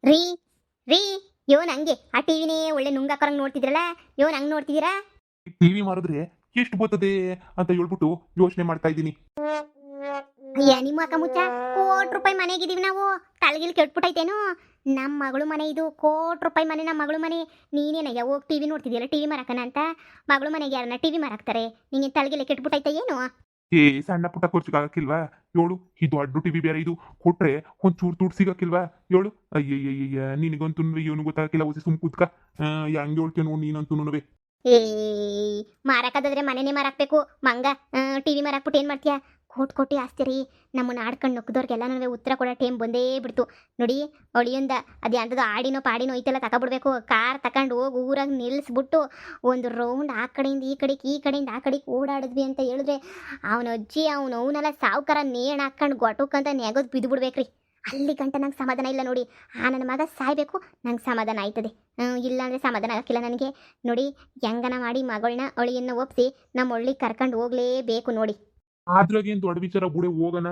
ರೀ ರೀ ಯೋನ್ ಹಂಗೆ ಆ ಟಿವಿನೇ ಒಳ್ಳೆ ನುಂಗಾಕರಂಗ್ ನೋಡ್ತಿದ್ರಲ್ಲ, ಯೋನ್ ಹಂಗ್ ನೋಡ್ತಿದ್ದೀರಾ? ಟಿವಿ ಮಾರಿದ್ರೆ ಎಷ್ಟು ಬರ್ತದೆ ಅಂತ ಹೇಳ್ಬಿಟ್ಟು ಯೋಚನೆ ಮಾಡ್ತಾ ಇದ್ದೀನಿ. ಅಯ್ಯ ನಿಮ್ಮ ಅಕ್ಕ ಮುಚ್ಚ, ₹1,00,00,000 ಮನೆಗಿದೀವಿ ನಾವು. ತಲೆಗಿಲ್ ಕೆಟ್ಬಿಟ್ಟೈತೇನು? ನಮ್ಮ ಮಗಳು ಮನೆ ಇದು, ₹1,00,00,000 ಮನೆ, ನಮ್ಮ ಮಗಳು ಮನೆ. ನೀನೇನಯ್ಯ ಹೋಗಿ ಟಿವಿ ನೋಡ್ತಿದ್ಯಲ್ಲ, ಟಿವಿ ಮಾರಕನ ಅಂತ. ಮಗಳು ಮನೆಗೆ ಯಾರನ್ನ ಟಿವಿ ಮಾರಾಕ್ತಾರೆ? ನಿಂಗೆ ತಲೆಗಿಲ್ಲ ಕೆಟ್ಬಿಟ್ಟೈತೆ ಏನು? ಏ ಸಣ್ಣ ಪುಟ್ಟ ಖರ್ಚಿಗೆ ಆಗಕ್ಕಿಲ್ವಾ? ಹೇಳು, ಈ ದೊಡ್ಡ ಟಿವಿ ಬೇರೆ ಇದು, ಕೊಟ್ರೆ ಒಂಚೂರು ದುಡ್ಡು ಸಿಗಕ್ಕಿಲ್ವಾ? ಹೇಳು. ಅಯ್ಯಯ್ಯಯ್ಯ, ನಿನಗಂತೂ ಇವನು ಗೊತ್ತಾಗಕ್ಕಿಲ್ಲ, ಒಸಿ ಸುಮ್ ಕೂತ್ಕ. ಹೆಂಗೆ ಹೇಳ್ತೀಯ ನೋಡಿ ನೀನಂತೂ. ಏ ಮಾರಾಕದಾದ್ರೆ ಮನೆನೇ ಮಾರಾಕ್ಬೇಕು ಮಂಗ. ಟಿವಿ ಮಾರಾಕ್ಬಿಟ್ಟು ಏನು ಮಾಡ್ತೀಯಾ? ಕೋಟಿ ಆಸ್ತಿ ರೀ. ನಮ್ಮನ್ನ ಆಡ್ಕೊಂಡು ನೊಕ್ಕದವ್ರಿಗೆಲ್ಲ ಉತ್ತರ ಕೊಡೋ ಟೈಮ್ ಬಂದೇ ಬಿಡ್ತು ನೋಡಿ. ಒಳಿಯೊಂದ ಅದು ಎಂಥದ್ದು ಆಡಿನೋ ಪಾಡಿನೋ ಐತೆಲ್ಲ ತಗೊಬಿಡ್ಬೇಕು. ಕಾರ್ ತಗೊಂಡು ಹೋಗಿ ಊರಾಗ ನಿಲ್ಲಿಸ್ಬಿಟ್ಟು ಒಂದು ರೌಂಡ್ ಆ ಕಡೆಯಿಂದ ಈ ಕಡೆಯಿಂದ ಆ ಕಡೆಗೆ ಓಡಾಡಿದ್ವಿ ಅಂತ ಹೇಳಿದ್ರೆ ಅವನ ಅಜ್ಜಿ ಅವನೆಲ್ಲ ಸಾವುಕಾರ ನೇಣು ಹಾಕೊಂಡು ಗೊಟುಕ್ಕಂತ ನೆಗೋದು ಬಿದ್ದು ಬಿಡ್ಬೇಕ್ರಿ. ಅಲ್ಲಿ ಗಂಟ ನಂಗೆ ಸಮಾಧಾನ ಇಲ್ಲ ನೋಡಿ. ನನ್ನ ಮಗ ಸಾಯ್ಬೇಕು, ನಂಗೆ ಸಮಾಧಾನ ಆಯ್ತದೆ. ಇಲ್ಲ ಅಂದರೆ ಸಮಾಧಾನ ಆಗಕ್ಕಿಲ್ಲ ನನಗೆ. ನೋಡಿ, ಹೆಂಗನ ಮಾಡಿ ಮಗಳನ್ನ ಅಳಿಯನ್ನು ಒಪ್ಪಿಸಿ ನಮ್ಮ ಒಳ್ಳಿಗೆ ಕರ್ಕೊಂಡು ಹೋಗಲೇಬೇಕು ನೋಡಿ. ಅದ್ರಾಗೇನು ದೊಡ್ಡ ವಿಚಾರ ಬಿಡೆ, ಹೋಗೋಣ.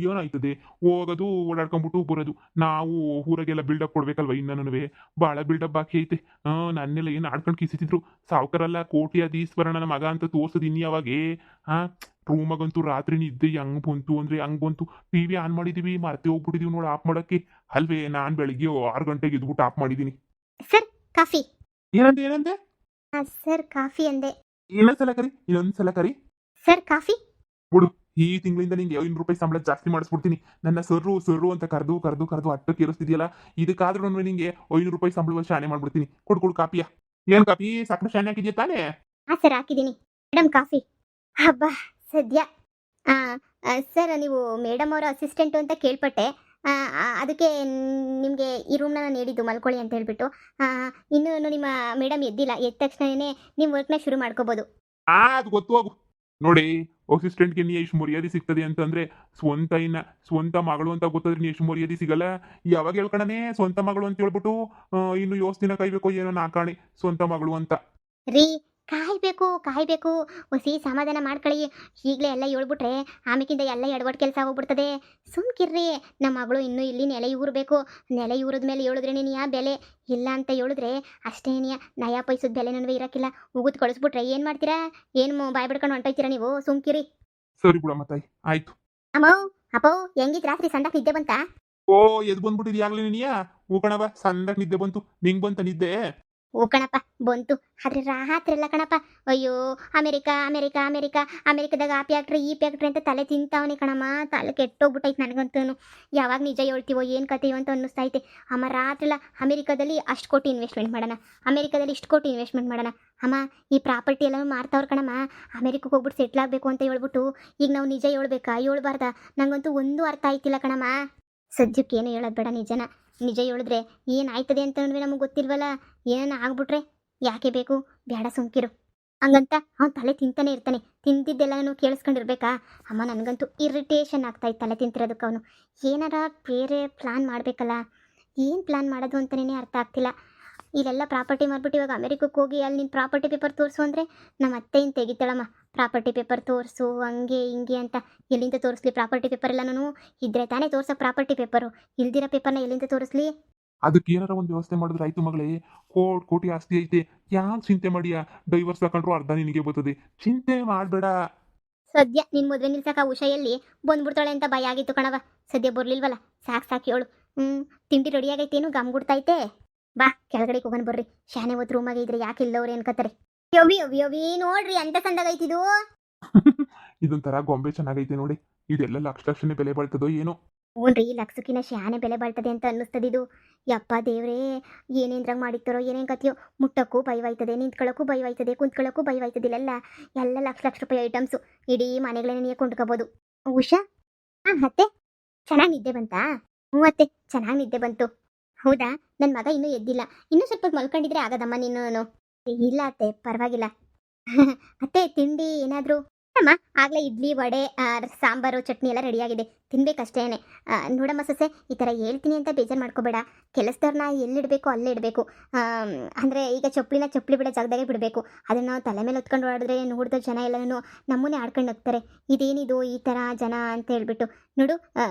ಏನಾಯ್ತದೆ, ಹೋಗೋದು ಓಡಾಡ್ಕೊಂಡ್ಬಿಟ್ಟು ಬರೋದು. ನಾವು ಊರಾಗೆಲ್ಲ ಬಿಲ್ಡಪ್ ಕೊಡ್ಬೇಕಲ್ವ? ಇನ್ನೂ ಭಾಳ ಬಿಲ್ಡಪ್ ಬಾಕಿ ಐತೆ. ನನ್ನೆಲ್ಲ ಏನು ಆಡ್ಕೊಂಡು ಕಿಸಿತಿದ್ರು ಸಾವುಕಾರಲ್ಲ, ಕೋಟ್ಯಾಧೀಶ್ವರನ ಮಗ ಅಂತ ತೋರ್ಸೋದು ಇನ್ಯಾವಾಗೇ. ಹಾಂ, ರೂಮಾಗಂತೂ ರಾತ್ರಿ ನಿದ್ದೆ ಹೆಂಗ್ ಬಂತು ಅಂದರೆ ಹಂಗೆ ಬಂತು. ಟಿವಿ ಆನ್ ಮಾಡಿದೀವಿ, ಮರ್ತೆ ಹೋಗ್ಬಿಟ್ಟಿದೀವಿ ನೋಡಿ ಆಫ್ ಮಾಡೋಕ್ಕೆ. ಅಲ್ವೇ, ನಾನು ಬೆಳಿಗ್ಗೆ 6 ಗಂಟೆಗೆ ಇದ್ಬಿಟ್ಟು ಆಫ್ ಮಾಡಿದ್ದೀನಿ. Sir coffee. ಏನಂತೆ? ಸರ್ ಕಾಫಿ ಅಂದೆ. ಇನ್ನೊಂದ್ಸಲ ಕರಿ, ಇನ್ನೊಂದ್ಸಲ ಕರಿ. Sir coffee. ಬಿಡು, ಈ ತಿಂಗಳಿಂದ ನಿಂಗೆ ₹500 ಸಂಬಳ ಜಾಸ್ತಿ ಮಾಡಿಸ್ಬಿಡ್ತೀನಿ. ನನ್ನ ಸರ್ರು ಅಂತ ಕರೆದು ಅಟ್ಟಕ್ಕೆ ಏರಿಸ್ತಿದ್ಯಲ್ಲ, ಇದಕ್ಕಾದ್ರೂ ನಿಂಗೆ ₹500 ಸಂಬಳ ಶಾನೆ ಮಾಡ್ಬಿಡ್ತೀನಿ. ಕೊಡು ಕಾಪಿಯ. ಏನ್ ಕಾಪಿ? ಸಕ್ಕರೆ ಶಾನೆ ಹಾಕಿದ್ಯಾ ತಾನೇ? ಹಾಂ ಸರ್ ಹಾಕಿದ್ದೀನಿ. Madam coffee. ಹಬ್ಬ ಸದ್ಯ. ಸರ್ ನೀವು ಮೇಡಮ್ ಅವರ ಅಸಿಸ್ಟೆಂಟು ಅಂತ ಕೇಳ್ಪಟ್ಟೆ. ಅದಕ್ಕೆ ನಿಮಗೆ ಈ ರೂಮ್ನ ನಾನು ಹೇಳಿದ್ದು ಮಲ್ಕೊಳ್ಳಿ ಅಂತ ಹೇಳ್ಬಿಟ್ಟು. ಇನ್ನೂ ನಿಮ್ಮ ಮೇಡಮ್ ಎದ್ದಿಲ್ಲ. ಎದ್ದ ತಕ್ಷಣನೇ ನಿಮ್ಮ ವರ್ಕ್ನ ಶುರು ಮಾಡ್ಕೋಬೋದು. ಅದು ಗೊತ್ತು ಹೋಗು. ನೋಡಿ, ಅಸಿಸ್ಟೆಂಟ್ಗೆ ನೀ ಎಷ್ಟು ಮರ್ಯಾದೆ ಸಿಗ್ತದೆ ಅಂತಂದ್ರೆ, ಸ್ವಂತ ಮಗಳು ಅಂತ ಗೊತ್ತಾದ್ರೆ ನೀ ಎಷ್ಟು ಮರ್ಯಾದೆ ಸಿಗಲ್ಲ. ಯಾವಾಗ ಹೇಳ್ಕಣನೆ ಸ್ವಂತ ಮಗಳು ಅಂತ ಹೇಳ್ಬಿಟ್ಟು ಇನ್ನು ಯೋಸ್ ದಿನ ಕಾಯ್ಬೇಕು ಏನೋ ನಾಕಾಣಿ ಸ್ವಂತ ಮಗಳು ಅಂತ. ರೀ ಕಾಯ್ಬೇಕು. ಹೊಸಿ ಸಮಾಧಾನ ಮಾಡ್ಕೊಳ್ಳಿ. ಈಗಲೇ ಎಲ್ಲ ಹೇಳ್ಬಿಟ್ರೆ ಆಮೇಕಿಂದ ಎಲ್ಲ ಎಡವಟ್ಟು ಕೆಲಸ ಹೋಗ್ಬಿಡ್ತದೆ. ಸುಮ್ಕಿರ್ರಿ. ನಮ್ಮ ಮಗಳು ಇನ್ನೂ ಇಲ್ಲಿ ನೆಲೆ ಊರಬೇಕು. ನೆಲೆ ಊರಿದ ಮೇಲೆ ಹೇಳಿದ್ರೆ ನೀನು ಬೆಲೆ ಇಲ್ಲ ಅಂತ ಹೇಳಿದ್ರೆ ಅಷ್ಟೇನಿಯ ನಯಾ ಪೈಸದ ಬೆಲೆ ನನಗೆ ಇರೋಕ್ಕಿಲ್ಲ. ಉಗಿದು ಕಳಿಸ್ಬಿಟ್ರೆ ಏನು ಮಾಡ್ತೀರಾ? ಏನು ಬಾಯ್ ಬಿಡ್ಕೊಂಡು ಹೊಂಟೋಯ್ತೀರಾ ನೀವು? ಸುಮ್ಕಿರಿ. ಸರಿ ಬಿಡಮ್ಮ ತಾಯಿ, ಆಯ್ತು. ಅಪ್ಪೋ ಹೆಂಗಿದ್ ರಾತ್ರಿ ಸಂದಾಕ್ ನಿದ್ದೆ ಬಂತಾ? ಓ, ಎದ್ ಬಂದ್ಬಿಟ್ಟಿದ್ಯಾಗ್ಲಿ ನೀನಿಯಾ? ಹೂ ಕಣವ, ಸಂದಕ್ ನಿದ್ದೆ ಬಂತು. ನಿಂಗ್ ಬಂತ ನಿದ್ದೆ? ಓ ಕಣಪ್ಪ ಬಂತು. ಆದ್ರೆ ರಾತ್ರಿ ಎಲ್ಲ ಕಣಪ್ಪ. ಅಯ್ಯೋ, ಅಮೆರಿಕದಾಗ ಆ ಫ್ಯಾಕ್ಟ್ರಿ ಈ ಫ್ಯಾಕ್ಟ್ರಿ ಅಂತ ತಲೆ ತಿಂತಾವನಿ ಕಣಮ್ಮ. ತಲೆ ಕೆಟ್ಟೋಗ್ಬಿಟ್ಟೈತೆ ನನಗಂತೂ. ಯಾವಾಗ ನಿಜ ಹೇಳ್ತೀವೋ ಏನು ಕತೆಯೋ ಅಂತ ಅನ್ನಿಸ್ತೈತೆ. ಅಮ್ಮ ರಾತ್ರಿಲ್ಲ ಅಮೆರಿಕದಲ್ಲಿ ಅಷ್ಟು ಕೋಟಿ ಇನ್ವೆಸ್ಟ್ಮೆಂಟ್ ಮಾಡೋಣ, ಅಮೆರಿಕದಲ್ಲಿ ಇಷ್ಟು ಕೋಟಿ ಇನ್ವೆಸ್ಟ್ಮೆಂಟ್ ಮಾಡೋಣ. ಅಮ್ಮ ಈ ಪ್ರಾಪರ್ಟಿ ಎಲ್ಲ ಮಾರ್ತಾವ್ರು ಕಣಮ್ಮ. ಅಮೆರಿಕಕ್ಕೆ ಹೋಗ್ಬಿಟ್ಟು ಸೆಟ್ಲ್ ಆಗಬೇಕು ಅಂತ ಹೇಳ್ಬಿಟ್ಟು ಈಗ ನಾವು ನಿಜ ಹೇಳ್ಬೇಕಾ ಹೇಳ್ಬಾರ್ದಾ? ನಂಗಂತೂ ಒಂದು ಅರ್ಥ ಆಯ್ತಿಲ್ಲ ಕಣಮ್ಮ. ಸದ್ಯಕ್ಕೆ ಏನು ಹೇಳೋದು ಬೇಡ, ನಿಜ ಹೇಳಿದ್ರೆ ಏನಾಯ್ತದೆ ಅಂತ ನಮಗೆ ಗೊತ್ತಿಲ್ವಲ್ಲ. ಏನಾನ ಆಗ್ಬಿಟ್ರೆ ಯಾಕೆ ಬೇಕು? ಬೇಡ ಸುಮ್ಕಿರು. ಹಂಗಂತ ಅವ್ನು ತಲೆ ತಿಂತಾನೆ ಇರ್ತಾನೆ. ತಿಂತಿದ್ದೆಲ್ಲ ನಾನು ಕೇಳಿಸ್ಕೊಂಡಿರ್ಬೇಕಾ? ಅಮ್ಮ ನನಗಂತೂ ಇರಿಟೇಷನ್ ಆಗ್ತಾಯಿತ್ತು ತಲೆ ತಿಂತಿರೋದಕ್ಕೆ. ಅವನು ಏನಾರ ಬೇರೆ ಪ್ಲ್ಯಾನ್ ಮಾಡಬೇಕಲ್ಲ. ಏನು ಪ್ಲ್ಯಾನ್ ಮಾಡೋದು ಅಂತಲೇ ಅರ್ಥ ಆಗ್ತಿಲ್ಲ. ಇಲ್ಲೆಲ್ಲ ಪ್ರಾಪರ್ಟಿ ಮಾರ್ಬಿಟ್ಟು ಇವಾಗ ಅಮೆರಿಕಕ್ಕೆ ಹೋಗಿ ಅಲ್ಲಿ ನಿನ್ನ ಪ್ರಾಪರ್ಟಿ ಪೇಪರ್ ತೋರಿಸು ಅಂದರೆ ನಮ್ಮ ಅತ್ತೆಯಿಂದ ತೆಗಿತಾಳಮ್ಮ. ಪ್ರಾಪರ್ಟಿ ಪೇಪರ್ ತೋರಿಸು ಹಂಗೆ ಹಿಂಗೆ ಅಂತ. ಎಲ್ಲಿಂದ ತೋರಿಸ್ಲಿ ಪ್ರಾಪರ್ಟಿ ಪೇಪರ್ ಎಲ್ಲ? ನಾನು ಇದ್ರೆ ತಾನೇ ತೋರ್ಸೋ ಪ್ರಾಪರ್ಟಿ ಪೇಪರು. ಇಲ್ದಿರೋ ಪೇಪರ್ನ ಎಲ್ಲಿಂದ ತೋರಿಸ್ಲಿ? ಅದಕ್ಕೆ ಏನಾರ ಒಂದು ವ್ಯವಸ್ಥೆ ಮಾಡಿದ್ರೆ ಆಯ್ತು ಮಗಳೇ. ಕೋಟಿ ಆಸ್ತಿ ಐತೆ, ಯಾಕೆ ಚಿಂತೆ ಮಾಡಿಯಾ? ಡೈವರ್ಸ್ ತಗೊಂಡ್ರು ಅರ್ಧ ನಿನಗೆ ಬರ್ತದೆ. ಚಿಂತೆ ಮಾಡಬೇಡ. ಸದ್ಯ ನಿನ್ನ ಮದುವೆ ನಿಲ್ಸಕ್ಕೆ ಆ ಉಷೆಯಲ್ಲಿ ಬಂದ್ಬಿಡ್ತಾಳೆ ಅಂತ ಭಯ ಆಗಿತ್ತು ಕಣವ. ಸದ್ಯ ಬರ್ಲಿಲ್ವಲ್ಲ, ಸಾಕು ಹೇಳು. ತಿಂಡಿ ರೆಡಿ ಆಗೈತೇನು? ಗಮ್ಗುಡ್ತೈತೆ. ಬಾ ಕೆಳಗಡೆ ಹೋಗೋಣ ಬರ್ರಿ. ಶಾನೆ ಹೊತ್ತು ರೂಮಾಗೆ ಇದ್ರೆ ಯಾಕೆ ಇಲ್ಲವ್ರು ಅನ್ಕೋತಾರೆ. ಯವಿ ನೋಡ್ರಿ ಅಂತ ಸಂದಾಗೈತಿದು. ಇದೊಂಥರ ಗೊಂಬೆ ಚೆನ್ನಾಗೈತೆ ನೋಡಿ. ಇದೆಲ್ಲ ಲಕ್ಷನೇ ಬೆಲೆ ಬಾಳ್ತದೋ ಏನೋ. ಹ್ಞೂನ್ರಿ, ಲಕ್ಷಕ್ಕಿನ ಶಾನೆ ಬೆಲೆ ಬಾಳ್ತದೆ ಅಂತ ಅನ್ನಿಸ್ತದಿದು. ಯಪ್ಪ ದೇವ್ರೇ, ಏನೇನ್ರಾಗ ಮಾಡಿರ್ತಾರೋ ಏನೇನು ಕತಿಯೋ. ಮುಟ್ಟಕ್ಕೂ ಭಯವಾಯ್ತದೆ, ನಿಂತ್ಕೊಳ್ಳೋಕ್ಕೂ ಭಯವಾಯ್ತದೆ, ಕುಂತ್ಕೊಳ್ಳೋಕ್ಕೂ ಭಯವಾಯ್ತದೆ. ಎಲ್ಲ ಲಕ್ಷ ರೂಪಾಯಿ ಐಟಮ್ಸು. ಇಡೀ ಮನೆಗಳೇ ನೀವು ಕೊಂಡ್ಕೋಬೋದು. ಉಷಾ, ಅತ್ತೆ ಚೆನ್ನಾಗಿ ನಿದ್ದೆ ಬಂತಾ? ಹ್ಞೂ ಅತ್ತೆ, ಚೆನ್ನಾಗಿ ನಿದ್ದೆ ಬಂತು. ಹೌದಾ? ನನ್ನ ಮಗ ಇನ್ನೂ ಎದ್ದಿಲ್ಲ. ಇನ್ನೂ ಸ್ವಲ್ಪ ಮಲ್ಕೊಂಡಿದ್ರೆ ಆಗದಮ್ಮ ನೀನು. ಇಲ್ಲ ಅತ್ತೆ, ಪರವಾಗಿಲ್ಲ. ಅತ್ತೆ ತಿಂಡಿ ಏನಾದರೂ? ಅಮ್ಮ ಆಗಲೇ ಇಡ್ಲಿ ವಡೆ ಸಾಂಬಾರು ಚಟ್ನಿ ಎಲ್ಲ ರೆಡಿಯಾಗಿದೆ, ತಿನ್ಬೇಕಷ್ಟೇನೆ. ನೋಡಮ್ಮ ಸೊಸೆ, ಈ ಥರ ಹೇಳ್ತೀನಿ ಅಂತ ಬೇಜಾರು ಮಾಡ್ಕೋಬೇಡ. ಕೆಲಸದವ್ರನ್ನ ಎಲ್ಲಿಡಬೇಕು ಅಲ್ಲೇ ಇಡಬೇಕು. ಅಂದರೆ ಈಗ ಚಪ್ಪಲಿ ಬಿಡೋ ಜಾಗದಾಗೆ ಬಿಡಬೇಕು. ಅದನ್ನು ನಾವು ತಲೆ ಮೇಲೆ ಹೊತ್ಕೊಂಡು ಓಡಿದ್ರೆ ನೋಡಿದ ಜನ ಎಲ್ಲನೂ ನಮ್ಮನ್ನೇ ಆಡ್ಕೊಂಡು ಹೋಗ್ತಾರೆ. ಇದೇನಿದು ಈ ಥರ ಜನ ಅಂತ ಹೇಳ್ಬಿಟ್ಟು. ನೋಡು,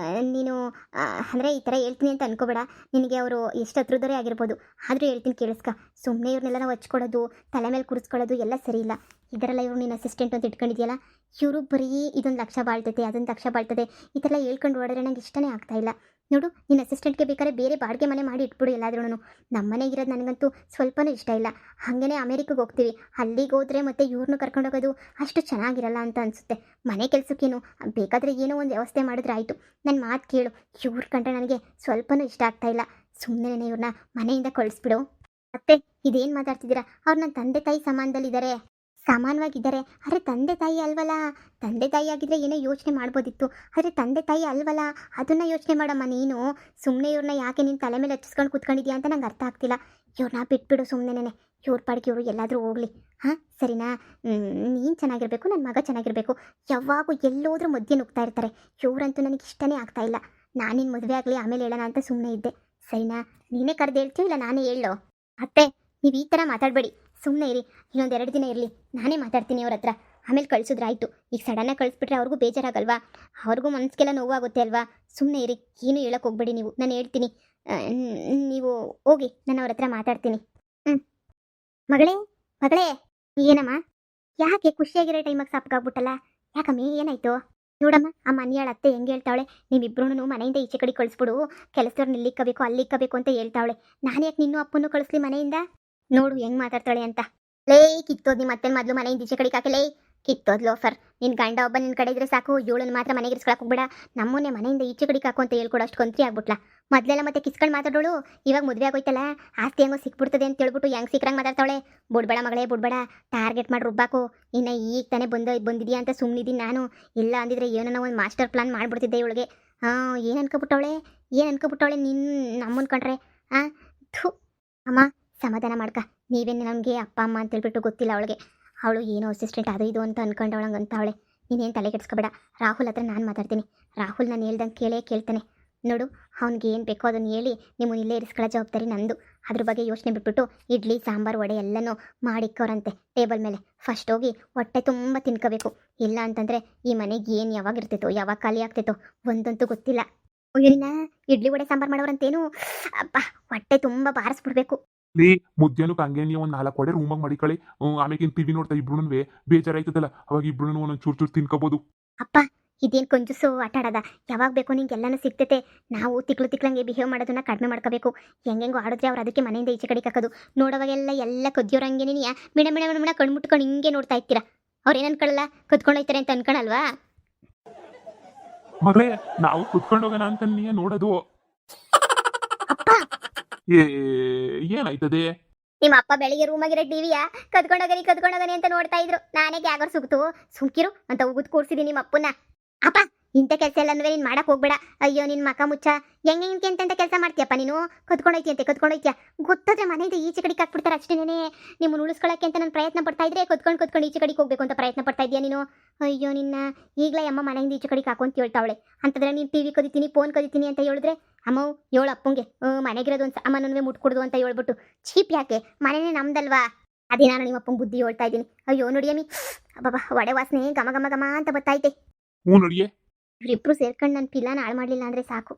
ನೀನು ಅಂದರೆ ಈ ಥರ ಹೇಳ್ತೀನಿ ಅಂತ ಅನ್ಕೋಬೇಡ. ನಿನಗೆ ಅವರು ಎಷ್ಟು ಹತ್ರದವರೇ ಆಗಿರ್ಬೋದು, ಆದರೂ ಹೇಳ್ತೀನಿ ಕೇಳಿಸ್ಕ. ಸುಮ್ಮನೆ ಇವ್ರನ್ನೆಲ್ಲ ನಾವು ಹಚ್ಕೊಳ್ಳೋದು, ತಲೆ ಮೇಲೆ ಕೂರಿಸ್ಕೊಳ್ಳೋದು ಎಲ್ಲ ಸರಿ ಇಲ್ಲ. ಇದರೆಲ್ಲ ಇವರು ನಿನ್ನ ಅಸಿಸ್ಟೆಂಟ್ ಅಂತ ಇಟ್ಕೊಂಡಿದ್ಯಲ್ಲ, ಇವರು ಬರೀ ಇದೊಂದು ಲಕ್ಷ ಬಾಳ್ತೈತೆ, ಅದೊಂದು ಲಕ್ಷ ಬಾಳ್ತದೆ, ಈ ಥರ ಎಲ್ಲ ಹೇಳ್ಕೊಂಡು ಓಡಿದ್ರೆ ನಂಗೆ ಇಷ್ಟನೇ ಆಗ್ತಾ ಇಲ್ಲ. ನೋಡು, ನಿನ್ನ ಅಸಿಸ್ಟೆಂಟ್ಗೆ ಬೇಕಾದ್ರೆ ಬೇರೆ ಬಾಡಿಗೆ ಮನೆ ಮಾಡಿ ಇಟ್ಬಿಡು ಎಲ್ಲಾದ್ರೂ. ನಮ್ಮ ಮನೆಗಿರೋದು ನನಗಂತೂ ಸ್ವಲ್ಪನೂ ಇಷ್ಟ ಇಲ್ಲ. ಹಾಗೇ ಅಮೇರಿಕಾಗೆ ಹೋಗ್ತೀವಿ, ಅಲ್ಲಿಗೆ ಹೋದರೆ ಮತ್ತೆ ಇವ್ರನ್ನೂ ಕರ್ಕೊಂಡೋಗೋದು ಅಷ್ಟು ಚೆನ್ನಾಗಿರಲ್ಲ ಅಂತ ಅನಿಸುತ್ತೆ. ಮನೆ ಕೆಲಸಕ್ಕೇನು ಬೇಕಾದರೆ ಏನೋ ಒಂದು ವ್ಯವಸ್ಥೆ ಮಾಡಿದ್ರೆ ಆಯಿತು. ನನ್ನ ಮಾತು ಕೇಳು, ಇವ್ರ ಕಂಡ್ರೆ ನನಗೆ ಸ್ವಲ್ಪನೂ ಇಷ್ಟ ಆಗ್ತಾ ಇಲ್ಲ. ಸುಮ್ಮನೆ ಇವ್ರನ್ನ ಮನೆಯಿಂದ ಕಳಿಸ್ಬಿಡು. ಮತ್ತೆ ಇದೇನು ಮಾತಾಡ್ತಿದ್ದೀರಾ? ಅವ್ರು ನನ್ನ ತಂದೆ ತಾಯಿ ಸಮಾನದಲ್ಲಿದ್ದಾರೆ, ಸಮಾನವಾಗಿದ್ದಾರೆ. ಆದರೆ ತಂದೆ ತಾಯಿ ಅಲ್ವಲ್ಲ. ತಂದೆ ತಾಯಿ ಆಗಿದ್ರೆ ಏನೋ ಯೋಚನೆ ಮಾಡ್ಬೋದಿತ್ತು, ಆದರೆ ತಂದೆ ತಾಯಿ ಅಲ್ವಲ್ಲ, ಅದನ್ನು ಯೋಚನೆ ಮಾಡಮ್ಮ ನೀನು. ಸುಮ್ಮನೆ ಇವ್ರನ್ನ ಯಾಕೆ ನೀನು ತಲೆ ಮೇಲೆ ಹಚ್ಚಿಸ್ಕೊಂಡು ಕೂತ್ಕೊಂಡಿದ್ಯಾ ಅಂತ ನಂಗೆ ಅರ್ಥ ಆಗ್ತಿಲ್ಲ. ಇವ್ರನ್ನ ಬಿಟ್ಬಿಡು ಸುಮ್ಮನೆ. ಇವ್ರ ಪಾಡಿಗೆ ಇವರು ಎಲ್ಲಾದರೂ ಹೋಗಲಿ. ಹಾಂ ಸರಿನಾ? ನೀನು ಚೆನ್ನಾಗಿರಬೇಕು, ನನ್ನ ಮಗ ಚೆನ್ನಾಗಿರಬೇಕು. ಯಾವಾಗೂ ಎಲ್ಲೋದ್ರೂ ಮಧ್ಯೆ ನುಗ್ತಾ ಇರ್ತಾರೆ. ಇವ್ರಂತೂ ನನಗೆ ಇಷ್ಟನೇ ಆಗ್ತಾ ಇಲ್ಲ. ನಾನಿನ್ನು ಮದುವೆ ಆಗಲಿ ಆಮೇಲೆ ಹೇಳೋಣ ಅಂತ ಸುಮ್ಮನೆ ಇದ್ದೆ. ಸರಿನಾ? ನೀನೇ ಕರೆದು ಹೇಳ್ತೀವಿ, ಇಲ್ಲ ನಾನೇ ಹೇಳೋ? ಅತ್ತೆ, ನೀವು ಈ ಥರ ಮಾತಾಡಬೇಡಿ, ಸುಮ್ಮನೆ ಇರಿ. ಇನ್ನೊಂದು 2 ದಿನ ಇರಲಿ, ನಾನೇ ಮಾತಾಡ್ತೀನಿ ಅವ್ರ ಹತ್ರ. ಆಮೇಲೆ ಕಳಿಸಿದ್ರಾಯ್ತು. ಈಗ ಸಡನ್ನಾಗಿ ಕಳಿಸ್ಬಿಟ್ರೆ ಅವ್ರಿಗೂ ಬೇಜಾರಾಗಲ್ವಾ? ಅವ್ರಿಗೂ ಮನಸ್ಸಿಗೆಲ್ಲ ನೋವಾಗುತ್ತೆ ಅಲ್ವಾ? ಸುಮ್ಮನೆ ಇರಿ, ಏನು ಹೇಳೋಕೆ ಹೋಗ್ಬೇಡಿ ನೀವು. ನಾನು ಹೇಳ್ತೀನಿ, ನೀವು ಹೋಗಿ, ನಾನು ಅವ್ರ ಹತ್ರ ಮಾತಾಡ್ತೀನಿ. ಮಗಳೇ ಮಗಳೇ, ಏನಮ್ಮ? ಯಾಕೆ ಖುಷಿಯಾಗಿರೋ ಟೈಮಾಗಿ ಸಾಕಾಗ್ಬಿಟ್ಟಲ್ಲ? ಯಾಕಮ್ಮಿ, ಏನಾಯ್ತು? ನೋಡಮ್ಮ, ಆ ಮನೆಯಾಳ ಅತ್ತೆ ಹೆಂಗೆ ಹೇಳ್ತಾವಳೆ, ನೀವಿಬ್ರು ಮನೆಯಿಂದ ಈಚೆ ಕಡೆ ಕಳಿಸ್ಬಿಡು, ಕೆಲಸದವ್ರನ್ನ ಇಲ್ಲಿಕ್ಕಬೇಕು ಅಲ್ಲಿಕ್ಕಬೇಕು ಅಂತ ಹೇಳ್ತಾವಳೆ. ನಾನು ಯಾಕೆ ನಿನ್ನೂ ಅಪ್ಪನೂ ಕಳಿಸ್ಲಿ ಮನೆಯಿಂದ? ನೋಡು ಹೆಂಗೆ ಮಾತಾಡ್ತಾಳೆ ಅಂತ. ಲೇ ಕಿತ್ತೋದ್, ನಿಮ್ಮ ಮತ್ತೆ ಮೊದಲು ಮನೆಯಿಂದ ಈಚೆ ಕಡೆ ಹಾಕಲೇ ಕಿತ್ತೋದ್ ಲೋಫರ್. ನಿನ್ನ ಗಂಡ ಒಬ್ಬ ನಿನ್ನ ಕಡೆ ಇದ್ರೆ ಸಾಕು, ಇವಳನ್ನ ಮಾತ್ರ ಮನೆಗೆ ಇರಿಸ್ಕೊಳಕ್ಕೆ ಹೋಗ್ಬೇಡ. ನಮ್ಮನ್ನೇ ಮನೆಯಿಂದ ಈಚೆ ಕಡೆ ಹಾಕು ಅಂತ ಹೇಳ್ಕೊಡು, ಅಷ್ಟು ಕೊಂತ್ರಿ ಆಗ್ಬಿಟ್ಲಾ. ಮೊದಲೆಲ್ಲ ಮತ್ತೆ ಕಿಸ್ಕೊಂಡು ಮಾತಾಡೋಳು, ಇವಾಗ ಮದುವೆ ಆಗೋಯ್ತಲ್ಲ, ಆಸ್ತಿ ಹೆಂಗೋ ಸಿಕ್ಬಿಡ್ತದೆ ಅಂತ ಹೇಳ್ಬಿಟ್ಟು ಹೆಂಗೆ ಸಿಕ್ಕರಂಗೆ ಮಾತಾಡ್ತಾವಳೆ. ಬಿಡ್ಬೇಡ ಮಗಳೇ, ಬಿಡ್ಬೇಡ. ಟಾರ್ಗೆಟ್ ಮಾಡಿ ರುಬ್ಬಾಕು. ಇನ್ನು ಈಗ ತಾನೇ ಬಂದಿದ್ಯಾ ಅಂತ ಸುಮ್ಮನಿದ್ದೀನಿ ನಾನು. ಇಲ್ಲ ಅಂದಿದ್ರೆ ಏನೋ ಒಂದು ಮಾಸ್ಟರ್ ಪ್ಲಾನ್ ಮಾಡಿಬಿಡ್ತಿದ್ದೆ ಇವಳಿಗೆ. ಏನು ಅನ್ಕೊಬಿಟ್ಟವಳೆ ನಿನ್ನ ನಮ್ಮನ್ನ ಕಂಡ್ರೆ. ಥು ಅಮ್ಮ, ಸಮಾಧಾನ ಮಾಡ್ಕ. ನೀವೇನು ನನಗೆ ಅಪ್ಪ ಅಮ್ಮ ಅಂತೇಳ್ಬಿಟ್ಟು ಗೊತ್ತಿಲ್ಲ ಅವಳಿಗೆ. ಅವಳು ಏನೋ ಅಸಿಸ್ಟೆಂಟ್ ಅದು ಇದು ಅಂತ ಅಂದ್ಕೊಂಡವಳಂಗೆ ಅಂತಾವಳೆ. ನೀನೇನು ತಲೆ ಕೆಡಿಸ್ಕೊಬೇಡ. ರಾಹುಲ್ ಹತ್ರ ನಾನು ಮಾತಾಡ್ತೀನಿ. ರಾಹುಲ್ ನಾನು ಹೇಳ್ದಂಗೆ ಕೇಳ್ತಾನೆ. ನೋಡು, ಅವ್ನಿಗೆ ಏನು ಬೇಕೋ ಅದನ್ನು ಹೇಳಿ ನಿಮ್ಮನ್ನು ಇಲ್ಲೇ ಇರಿಸ್ಕೊಳ್ಳೋ ಜವಾಬ್ದಾರಿ ನಂದು. ಅದ್ರ ಬಗ್ಗೆ ಯೋಚನೆ ಬಿಟ್ಬಿಟ್ಟು ಇಡ್ಲಿ ಸಾಂಬಾರು ವಡೆ ಎಲ್ಲನೂ ಮಾಡಿಕ್ಕವ್ರಂತೆ ಟೇಬಲ್ ಮೇಲೆ. ಫಸ್ಟ್ ಹೋಗಿ ಹೊಟ್ಟೆ ತುಂಬ ತಿನ್ಕೋಬೇಕು. ಇಲ್ಲ ಅಂತಂದರೆ ಈ ಮನೆಗೆ ಏನು ಯಾವಾಗ ಇರ್ತಿತ್ತೋ, ಯಾವಾಗ ಖಾಲಿ ಆಗ್ತಿತ್ತೋ ಒಂದಂತೂ ಗೊತ್ತಿಲ್ಲ. ಅಯ್ಯೋನ ಇಡ್ಲಿ ವಡೆ ಸಾಂಬಾರು ಮಾಡೋರಂತೇನು? ಅಪ್ಪ, ಹೊಟ್ಟೆ ತುಂಬ ಬಾರಿಸ್ಬಿಡ್ಬೇಕು. ಲೇ ಮುದ್ಯಾನು ಹಂಗೆ ನೀವು ಒಂದು 4 ವಡೆ ರೂಮಾಗಿ ಮಾಡಿಕೊಳ್ಳಿ. ಆಮೇಲೆ ಟಿವಿ ನೋಡ್ತಾ ಇಬ್ರು ಬೇಜಾರಾಯ್ತದಲ್ಲ, ಅವಾಗ ಇಬ್ರು ಒಂದೊಂದು ಚೂರು ತಿನ್ಕೋಬೋದು. ಅಪ್ಪ, ಇದೇನು ಕೊಂಜುಸು ಆಟ ಆಡೋದ? ಯಾವಾಗ ಬೇಕು ನಿಂಗೆಲ್ಲನೂ ಸಿಗ್ತೈತೆ. ನಾವು ತಿಕ್ಲಂಗೆ ಬಿಹೇವ್ ಮಾಡೋದನ್ನ ಕಡಿಮೆ ಮಾಡ್ಕೋಬೇಕು. ಹೆಂಗೆಂಗೋ ಆಡಿದ್ರೆ ಅವ್ರು ಅದಕ್ಕೆ ಮನೆಯಿಂದ ಈಚೆ ಕಡೆ ಹಾಕೋದು. ನೋಡೋವಾಗೆಲ್ಲ ಎಲ್ಲ ಕದ್ಯೋರಂಗೆ ನೀನು ಮಿಣ ಕಣ್ಮುಟ್ಕೊಂಡು ಹಿಂಗೆ ನೋಡ್ತಾ ಇರ್ತೀರ. ಅವ್ರು ಏನು ಅನ್ಕೊಳ್ಳಲ್ಲ, ಕದ್ಕೊಂಡೋಯ್ತಾರೆ ಅಂತ ಅನ್ಕೊಳಲ್ವಾ? ಮಗಳೇ, ನಾವು ಕುತ್ಕೊಂಡು ಹೋಗೋಣ ಅಂತ ನೀ ನೋಡೋದು. ಅಪ್ಪ, ಏನಾಯ್ತದೆ? ನಿಮ್ಮ ಅಪ್ಪ ಬೆಳಿಗ್ಗೆ ರೂಮಾಗಿರೋ ಟಿವಿಯ ಕದ್ಕೊಂಡೋಗನಿ ಅಂತ ನೋಡ್ತಾ ಇದ್ರು. ನಾನೇ ಗ್ಯಾಗರ್ ಸುಗ್ತು ಸುಮ್ಕಿರು ಅಂತ ಉಗುದ್ ಕೂರ್ಸಿದೀನಿ ನಿಮ್ಮ ಅಪ್ಪನ. ಅಪ್ಪ, ಇಂಥ ಕೆಲಸ ಎಲ್ಲ ನೀನು ಮಾಡಕ್ ಹೋಗ್ಬೇಡ. ಅಯ್ಯೋ ನಿನ್ನ ಮಕ ಮುಚ್ಚ, ಹೆಂಗೆ ಎಂತೆಂತ ಕೆಲಸ ಮಾಡ್ತೀಯಪ್ಪ ನೀನು? ಕದ್ಕೊಂಡೋಯ್ತೀಯ. ಗೊತ್ತಾದ್ರೆ ಮನೆಯಿಂದ ಈಚೆ ಕಡೆಗೆ ಹಾಕ್ಬಿಡ್ತಾರೆ ಅಷ್ಟೇನೆ. ನಿಮ್ಮನ್ನು ಉಳಿಸ್ಕೊಳ್ಳೋಕ್ಕೆ ಅಂತ ನಾನು ಪ್ರಯತ್ನ ಪಡ್ತಾ ಇದ್ರೆ ಕದ್ಕೊಂಡು ಈಚೆ ಕಡೆಗೆ ಹೋಗ್ಬೇಕು ಅಂತ ಪ್ರಯತ್ನ ಪಡ್ತಾ ಇದೆಯಾ ನೀನು? ಅಯ್ಯೋ ನಿನ್ನ, ಈಗಲೇ ಅಮ್ಮ ಮನೆಯಿಂದ ಈಚೆ ಕಡೆಗೆ ಹಾಕು ಅಂತ ಹೇಳ್ತಾವಳೆ. ಅಂತಂದ್ರೆ ನೀನು ಟಿವಿ ಕದಿತೀನಿ ಫೋನ್ ಕದಿತೀನಿ ಅಂತ ಹೇಳಿದ್ರೆ ಅಮ್ಮ ಏಳು ಅಪ್ಪಂಗೆ ಮನೆಗಿರೋದು ಒಂದು ಸಾಮಾನು ಮುಟ್ಕೊಡ್ದು ಅಂತ ಹೇಳ್ಬಿಟ್ಟು ಚೀಪ್ ಯಾಕೆ? ಮನೆನೇ ನಮ್ದಲ್ವಾ? ಅದೇ ನಾನು ನಿಮ್ಮ ಅಪ್ಪಂಗೆ ಬುದ್ಧಿ ಹೇಳ್ತಾ ಇದ್ದೀನಿ. ಅಯ್ಯೋ ನೋಡಿಯಮ್ಮಿ, ಅಬ್ಬಬ್ಬಾ, ವಡೆ ವಾಸನೆ ಘಮ ಘಮ ಘಮ ಅಂತ ಬತ್ತೈತೆ. ಹ್ಞೂ ನೋಡಿಯೇ, ಇವರಿಬ್ರು ಸೇರ್ಕೊಂಡು ನನ್ನ ಪಿಲ್ಲಾನ ಹಾಳು ಮಾಡಲಿಲ್ಲ ಅಂದರೆ ಸಾಕು.